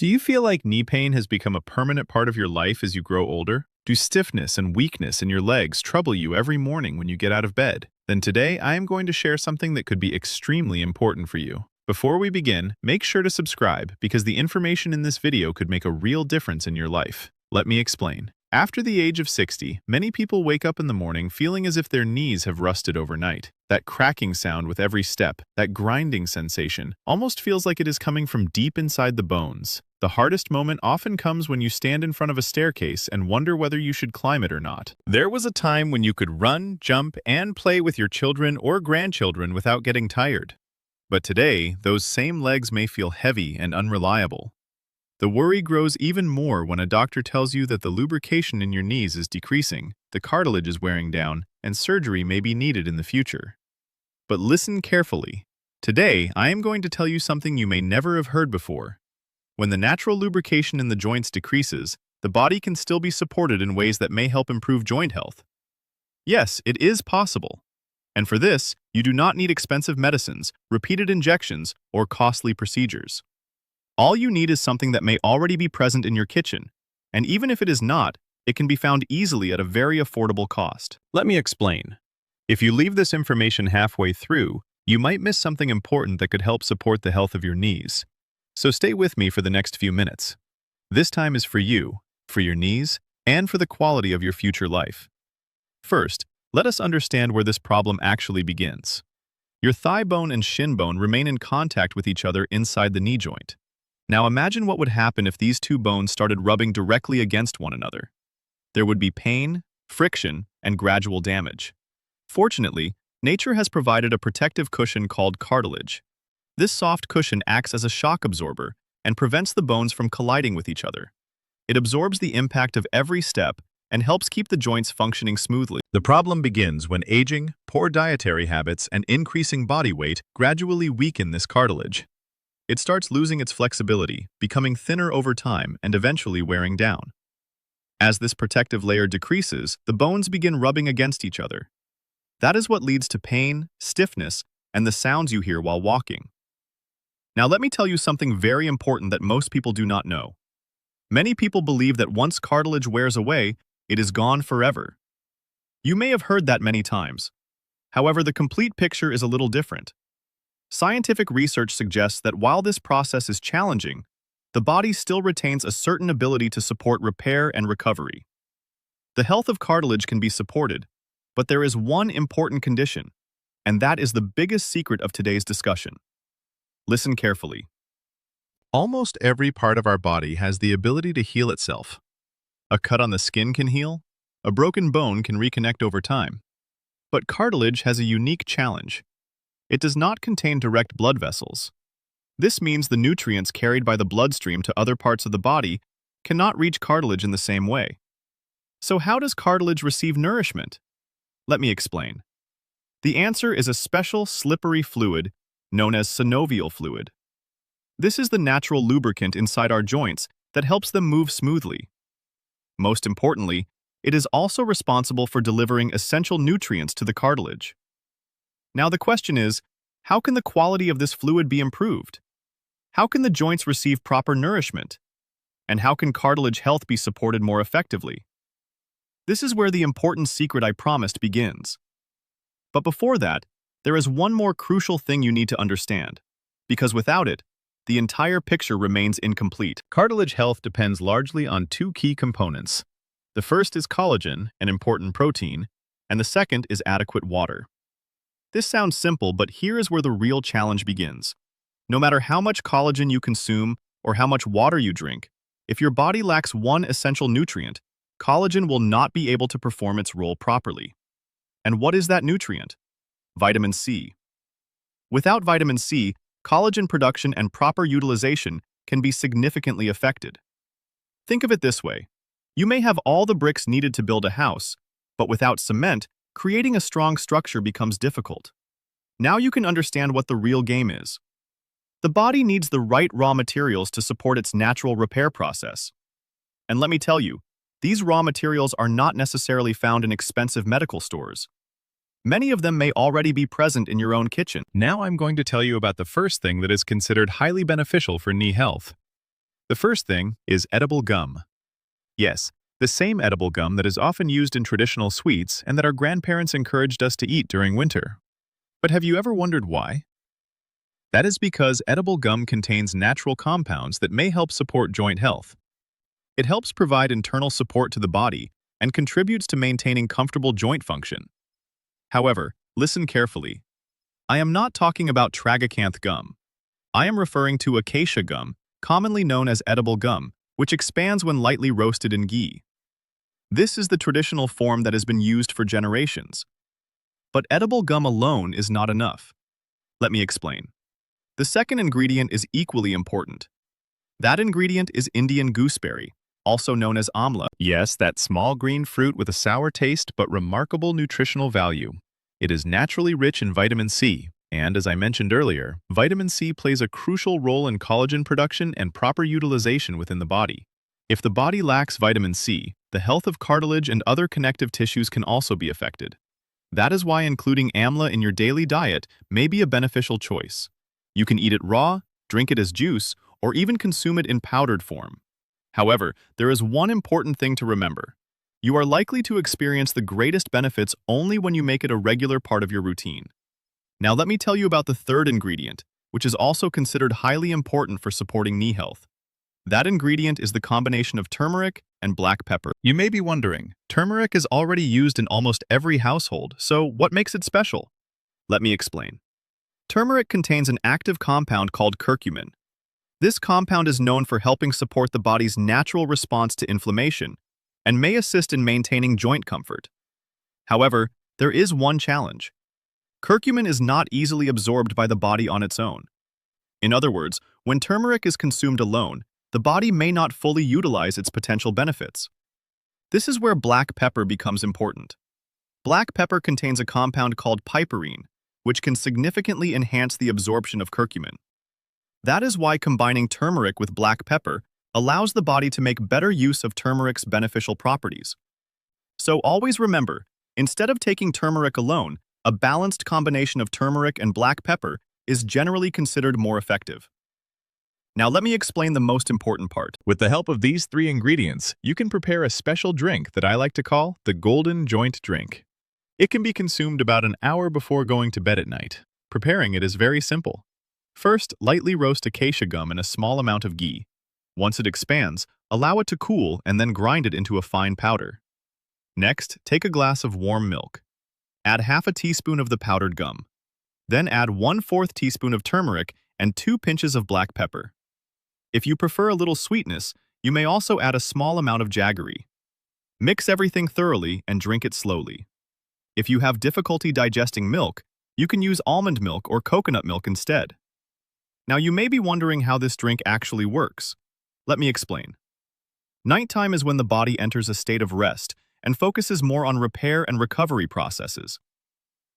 Do you feel like knee pain has become a permanent part of your life as you grow older? Do stiffness and weakness in your legs trouble you every morning when you get out of bed? Then today, I am going to share something that could be extremely important for you. Before we begin, make sure to subscribe because the information in this video could make a real difference in your life. Let me explain. After the age of 60, many people wake up in the morning feeling as if their knees have rusted overnight. That cracking sound with every step, that grinding sensation, almost feels like it is coming from deep inside the bones. The hardest moment often comes when you stand in front of a staircase and wonder whether you should climb it or not. There was a time when you could run, jump, and play with your children or grandchildren without getting tired. But today, those same legs may feel heavy and unreliable. The worry grows even more when a doctor tells you that the lubrication in your knees is decreasing, the cartilage is wearing down, and surgery may be needed in the future. But listen carefully. Today, I am going to tell you something you may never have heard before. When the natural lubrication in the joints decreases, the body can still be supported in ways that may help improve joint health. Yes, it is possible. And for this, you do not need expensive medicines, repeated injections, or costly procedures. All you need is something that may already be present in your kitchen, and even if it is not, it can be found easily at a very affordable cost. Let me explain. If you leave this information halfway through, you might miss something important that could help support the health of your knees. So stay with me for the next few minutes. This time is for you, for your knees, and for the quality of your future life. First, let us understand where this problem actually begins. Your thigh bone and shin bone remain in contact with each other inside the knee joint. Now imagine what would happen if these two bones started rubbing directly against one another. There would be pain, friction, and gradual damage. Fortunately, nature has provided a protective cushion called cartilage. This soft cushion acts as a shock absorber and prevents the bones from colliding with each other. It absorbs the impact of every step and helps keep the joints functioning smoothly. The problem begins when aging, poor dietary habits, and increasing body weight gradually weaken this cartilage. It starts losing its flexibility, becoming thinner over time, and eventually wearing down. As this protective layer decreases, the bones begin rubbing against each other. That is what leads to pain, stiffness, and the sounds you hear while walking. Now let me tell you something very important that most people do not know. Many people believe that once cartilage wears away, it is gone forever. You may have heard that many times. However, the complete picture is a little different. Scientific research suggests that while this process is challenging, the body still retains a certain ability to support repair and recovery. The health of cartilage can be supported, but there is one important condition, and that is the biggest secret of today's discussion. Listen carefully. Almost every part of our body has the ability to heal itself. A cut on the skin can heal, a broken bone can reconnect over time. But cartilage has a unique challenge. It does not contain direct blood vessels. This means the nutrients carried by the bloodstream to other parts of the body cannot reach cartilage in the same way. So how does cartilage receive nourishment? Let me explain. The answer is a special slippery fluid known as synovial fluid. This is the natural lubricant inside our joints that helps them move smoothly. Most importantly, it is also responsible for delivering essential nutrients to the cartilage. Now the question is, how can the quality of this fluid be improved? How can the joints receive proper nourishment? And how can cartilage health be supported more effectively? This is where the important secret I promised begins. But before that, there is one more crucial thing you need to understand, because without it, the entire picture remains incomplete. Cartilage health depends largely on two key components. The first is collagen, an important protein, and the second is adequate water. This sounds simple, but here is where the real challenge begins. No matter how much collagen you consume or how much water you drink, if your body lacks one essential nutrient, collagen will not be able to perform its role properly. And what is that nutrient? Vitamin C. Without vitamin C, collagen production and proper utilization can be significantly affected. Think of it this way. You may have all the bricks needed to build a house, but without cement, creating a strong structure becomes difficult. Now you can understand what the real game is. The body needs the right raw materials to support its natural repair process. And let me tell you, these raw materials are not necessarily found in expensive medical stores. Many of them may already be present in your own kitchen. Now I'm going to tell you about the first thing that is considered highly beneficial for knee health. The first thing is edible gum. Yes, the same edible gum that is often used in traditional sweets and that our grandparents encouraged us to eat during winter. But have you ever wondered why? That is because edible gum contains natural compounds that may help support joint health. It helps provide internal support to the body and contributes to maintaining comfortable joint function. However, listen carefully. I am not talking about tragacanth gum. I am referring to acacia gum, commonly known as edible gum, which expands when lightly roasted in ghee. This is the traditional form that has been used for generations. But edible gum alone is not enough. Let me explain. The second ingredient is equally important. That ingredient is Indian gooseberry, also known as amla. Yes, that small green fruit with a sour taste but remarkable nutritional value. It is naturally rich in vitamin C, and as I mentioned earlier, vitamin C plays a crucial role in collagen production and proper utilization within the body. If the body lacks vitamin C, the health of cartilage and other connective tissues can also be affected. That is why including amla in your daily diet may be a beneficial choice. You can eat it raw, drink it as juice, or even consume it in powdered form. However, there is one important thing to remember. You are likely to experience the greatest benefits only when you make it a regular part of your routine. Now let me tell you about the third ingredient, which is also considered highly important for supporting knee health. That ingredient is the combination of turmeric and black pepper. You may be wondering, turmeric is already used in almost every household, so what makes it special? Let me explain. Turmeric contains an active compound called curcumin. This compound is known for helping support the body's natural response to inflammation and may assist in maintaining joint comfort. However, there is one challenge. Curcumin is not easily absorbed by the body on its own. In other words, when turmeric is consumed alone, the body may not fully utilize its potential benefits. This is where black pepper becomes important. Black pepper contains a compound called piperine, which can significantly enhance the absorption of curcumin. That is why combining turmeric with black pepper allows the body to make better use of turmeric's beneficial properties. So always remember, instead of taking turmeric alone, a balanced combination of turmeric and black pepper is generally considered more effective. Now let me explain the most important part. With the help of these three ingredients, you can prepare a special drink that I like to call the Golden Joint Drink. It can be consumed about an hour before going to bed at night. Preparing it is very simple. First, lightly roast acacia gum in a small amount of ghee. Once it expands, allow it to cool and then grind it into a fine powder. Next, take a glass of warm milk. Add half a teaspoon of the powdered gum. Then add 1/4 teaspoon of turmeric and 2 pinches of black pepper. If you prefer a little sweetness, you may also add a small amount of jaggery. Mix everything thoroughly and drink it slowly. If you have difficulty digesting milk, you can use almond milk or coconut milk instead. Now you may be wondering how this drink actually works. Let me explain. Nighttime is when the body enters a state of rest and focuses more on repair and recovery processes.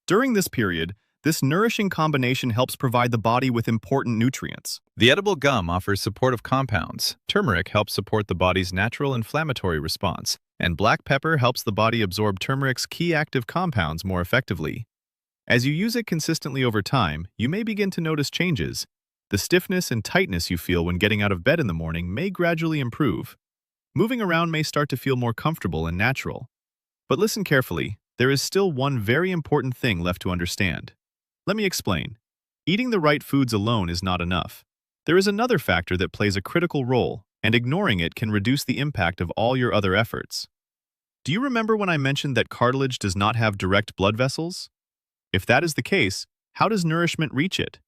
During this period, this nourishing combination helps provide the body with important nutrients. The edible gum offers supportive compounds. Turmeric helps support the body's natural inflammatory response, and black pepper helps the body absorb turmeric's key active compounds more effectively. As you use it consistently over time, you may begin to notice changes. The stiffness and tightness you feel when getting out of bed in the morning may gradually improve. Moving around may start to feel more comfortable and natural. But listen carefully, there is still one very important thing left to understand. Let me explain. Eating the right foods alone is not enough. There is another factor that plays a critical role, and ignoring it can reduce the impact of all your other efforts. Do you remember when I mentioned that cartilage does not have direct blood vessels? If that is the case, how does nourishment reach it?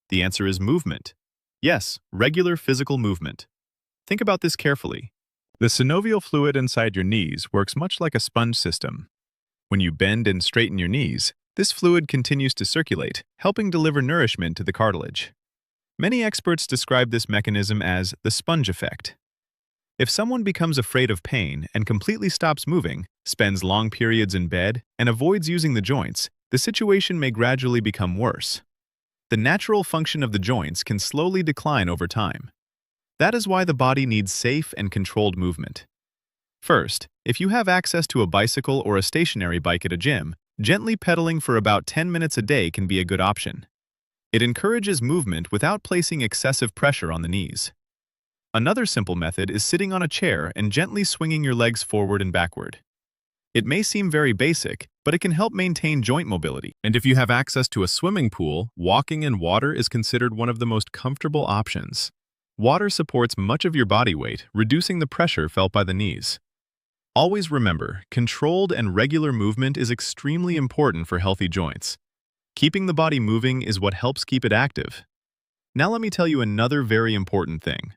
The answer is movement. Yes, regular physical movement. Think about this carefully. The synovial fluid inside your knees works much like a sponge system. When you bend and straighten your knees, this fluid continues to circulate, helping deliver nourishment to the cartilage. Many experts describe this mechanism as the sponge effect. If someone becomes afraid of pain and completely stops moving, spends long periods in bed, and avoids using the joints, the situation may gradually become worse. The natural function of the joints can slowly decline over time. That is why the body needs safe and controlled movement. First, if you have access to a bicycle or a stationary bike at a gym, gently pedaling for about 10 minutes a day can be a good option. It encourages movement without placing excessive pressure on the knees. Another simple method is sitting on a chair and gently swinging your legs forward and backward. It may seem very basic, but it can help maintain joint mobility. And if you have access to a swimming pool, walking in water is considered one of the most comfortable options. Water supports much of your body weight, reducing the pressure felt by the knees. Always remember, controlled and regular movement is extremely important for healthy joints. Keeping the body moving is what helps keep it active. Now let me tell you another very important thing.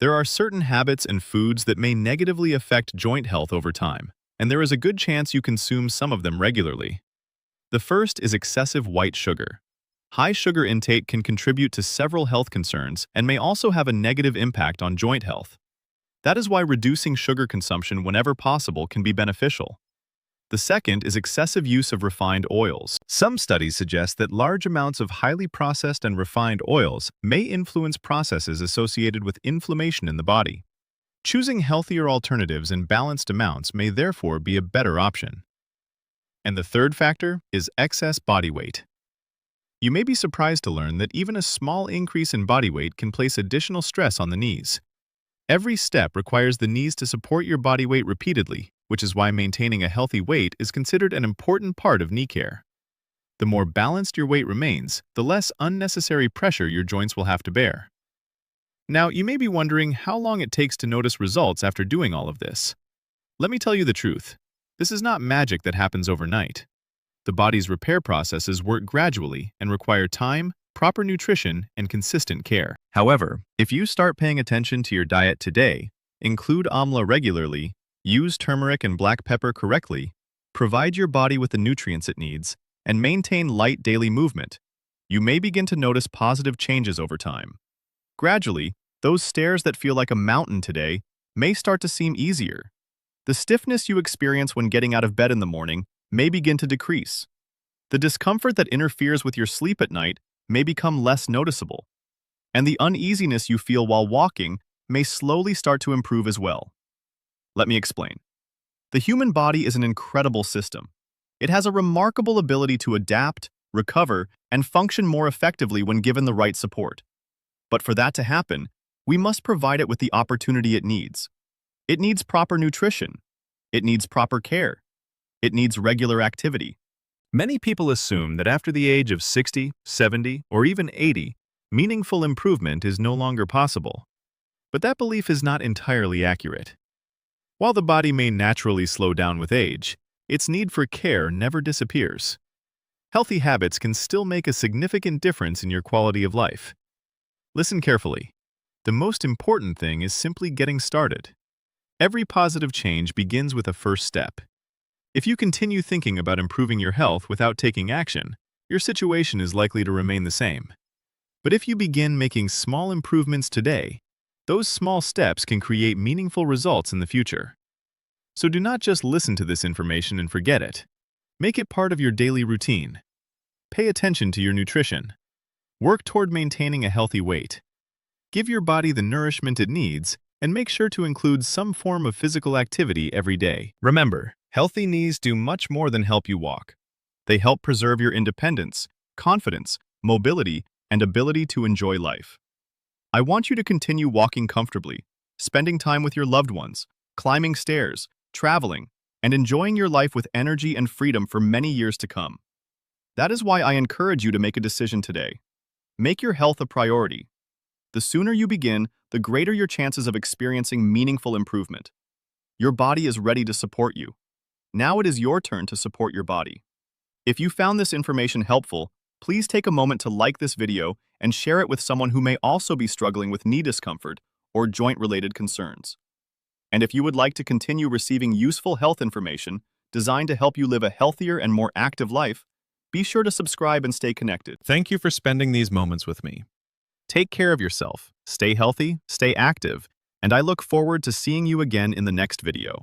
There are certain habits and foods that may negatively affect joint health over time, and there is a good chance you consume some of them regularly. The first is excessive white sugar. High sugar intake can contribute to several health concerns and may also have a negative impact on joint health. That is why reducing sugar consumption whenever possible can be beneficial. The second is excessive use of refined oils. Some studies suggest that large amounts of highly processed and refined oils may influence processes associated with inflammation in the body. Choosing healthier alternatives in balanced amounts may therefore be a better option. And the third factor is excess body weight. You may be surprised to learn that even a small increase in body weight can place additional stress on the knees. Every step requires the knees to support your body weight repeatedly, which is why maintaining a healthy weight is considered an important part of knee care. The more balanced your weight remains, the less unnecessary pressure your joints will have to bear. Now, you may be wondering how long it takes to notice results after doing all of this. Let me tell you the truth. This is not magic that happens overnight. The body's repair processes work gradually and require time, proper nutrition, and consistent care. However, if you start paying attention to your diet today, include amla regularly, use turmeric and black pepper correctly, provide your body with the nutrients it needs, and maintain light daily movement, you may begin to notice positive changes over time. Gradually, those stairs that feel like a mountain today may start to seem easier. The stiffness you experience when getting out of bed in the morning may begin to decrease. The discomfort that interferes with your sleep at night may become less noticeable, and the uneasiness you feel while walking may slowly start to improve as well. Let me explain. The human body is an incredible system. It has a remarkable ability to adapt, recover, and function more effectively when given the right support. But for that to happen, we must provide it with the opportunity it needs. It needs proper nutrition. It needs proper care. It needs regular activity. Many people assume that after the age of 60, 70, or even 80, meaningful improvement is no longer possible. But that belief is not entirely accurate. While the body may naturally slow down with age, its need for care never disappears. Healthy habits can still make a significant difference in your quality of life. Listen carefully. The most important thing is simply getting started. Every positive change begins with a first step. If you continue thinking about improving your health without taking action, your situation is likely to remain the same. But if you begin making small improvements today, those small steps can create meaningful results in the future. So do not just listen to this information and forget it. Make it part of your daily routine. Pay attention to your nutrition. Work toward maintaining a healthy weight. Give your body the nourishment it needs, and make sure to include some form of physical activity every day. Remember, healthy knees do much more than help you walk. They help preserve your independence, confidence, mobility, and ability to enjoy life. I want you to continue walking comfortably, spending time with your loved ones, climbing stairs, traveling, and enjoying your life with energy and freedom for many years to come. That is why I encourage you to make a decision today. Make your health a priority. The sooner you begin, the greater your chances of experiencing meaningful improvement. Your body is ready to support you. Now it is your turn to support your body. If you found this information helpful, please take a moment to like this video and share it with someone who may also be struggling with knee discomfort or joint-related concerns. And if you would like to continue receiving useful health information designed to help you live a healthier and more active life, be sure to subscribe and stay connected. Thank you for spending these moments with me. Take care of yourself, stay healthy, stay active, and I look forward to seeing you again in the next video.